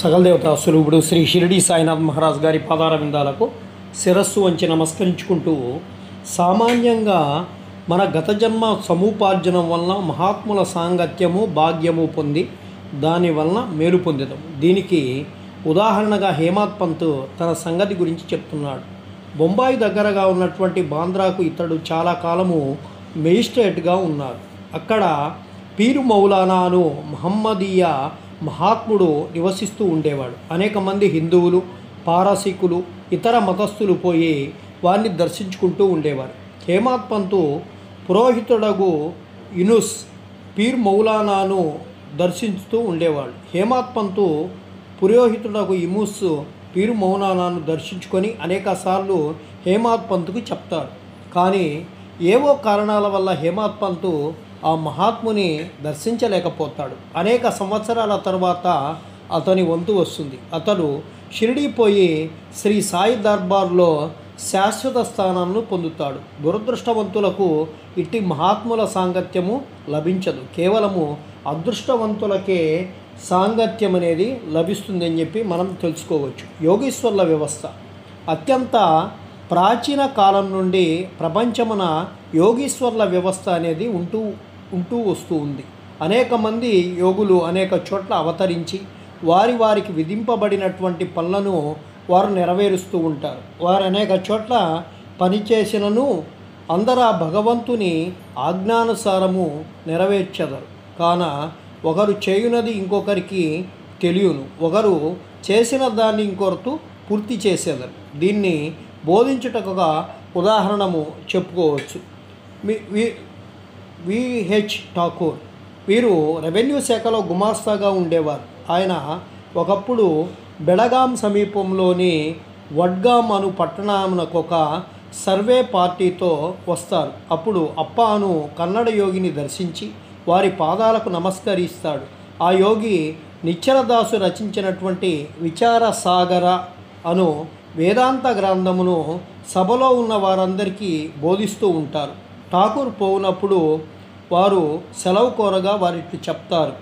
సకలదేవతా స్వరూపుడు శ్రీ షిరిడి సాయినాథ్ మహారాజ్ గారి పాదారవిందాలకు శిరస్సు వంచి నమస్కరించుకుంటూ, సామాన్యంగా మన గత జన్మ సముపార్జనం వలన మహాత్ముల సాంగత్యము భాగ్యము పొంది దానివలన మేలు పొందడం. దీనికి ఉదాహరణగా హేమాత్ పంత్ తన సంగతి గురించి చెప్తున్నాడు. బొంబాయి దగ్గరగా ఉన్నటువంటి బాంద్రాకు ఇతడు చాలా కాలము మెజిస్ట్రేట్గా ఉన్నారు. అక్కడ పీరు మౌలానా అను మహమ్మదీయ మహాత్ముడు నివసిస్తూ ఉండేవాడు. అనేక మంది హిందువులు, పారసీకులు, ఇతర మతస్థులు పోయి వారిని దర్శించుకుంటూ ఉండేవారు. హేమాత్ పంతు పురోహితుడగు యూనుస్ పీర్ మౌలానాను దర్శిస్తూ ఉండేవాడు. హేమాత్ పంతు పురోహితుడగు యూనుస్ పీరు మౌలానాను దర్శించుకొని అనేకసార్లు హేమాత్ పంతుకు చెప్తాడు. కానీ ఏవో కారణాల వల్ల హేమాత్ పంతు ఆ మహాత్ముని దర్శించలేకపోతాడు. అనేక సంవత్సరాల తర్వాత అతని వంతు వస్తుంది. అతడు షిరిడీ పోయి శ్రీ సాయి దర్బార్లో శాశ్వత స్థానాన్ని పొందుతాడు. దురదృష్టవంతులకు ఇట్టి మహాత్ముల సాంగత్యము లభించదు. కేవలము అదృష్టవంతులకే సాంగత్యం అనేది లభిస్తుందని చెప్పి మనం తెలుసుకోవచ్చు. యోగీశ్వర్ల వ్యవస్థ అత్యంత ప్రాచీన కాలం నుండి ప్రపంచమున యోగీశ్వర్ల వ్యవస్థ అనేది ఉంటూ వస్తూ ఉంది. అనేక మంది యోగులు అనేక చోట్ల అవతరించి వారికి విధింపబడినటువంటి పనులను వారు నెరవేరుస్తూ ఉంటారు. వారు అనేక చోట్ల పనిచేసినను అందరూ భగవంతుని ఆజ్ఞానుసారము నెరవేర్చెదరు. కాన ఒకరు చేయునది ఇంకొకరికి తెలియను, ఒకరు చేసిన దాన్ని ఇంకొకరు పూర్తి చేసేదరు. దీన్ని బోధించుటకుగా ఉదాహరణము చెప్పుకోవచ్చు. విహెచ్ ఠాకూర్ వీరు రెవెన్యూ శాఖలో గుమాస్తాగా ఉండేవారు. ఆయన ఒకప్పుడు బెళగాం సమీపంలోని వడ్గాం అను పట్టణమునకు ఒక సర్వే పార్టీతో వస్తారు. అప్పుడు అప్ప అను కన్నడ యోగిని దర్శించి వారి పాదాలకు నమస్కరిస్తాడు. ఆ యోగి నిశ్చలదాసు రచించినటువంటి విచారసాగర అను వేదాంత గ్రంథమును సభలో ఉన్న వారందరికీ బోధిస్తూ ఉంటారు. ఠాకూర్ పోవునప్పుడు వారు సెలవు కోరగా వారికి చెప్తారు.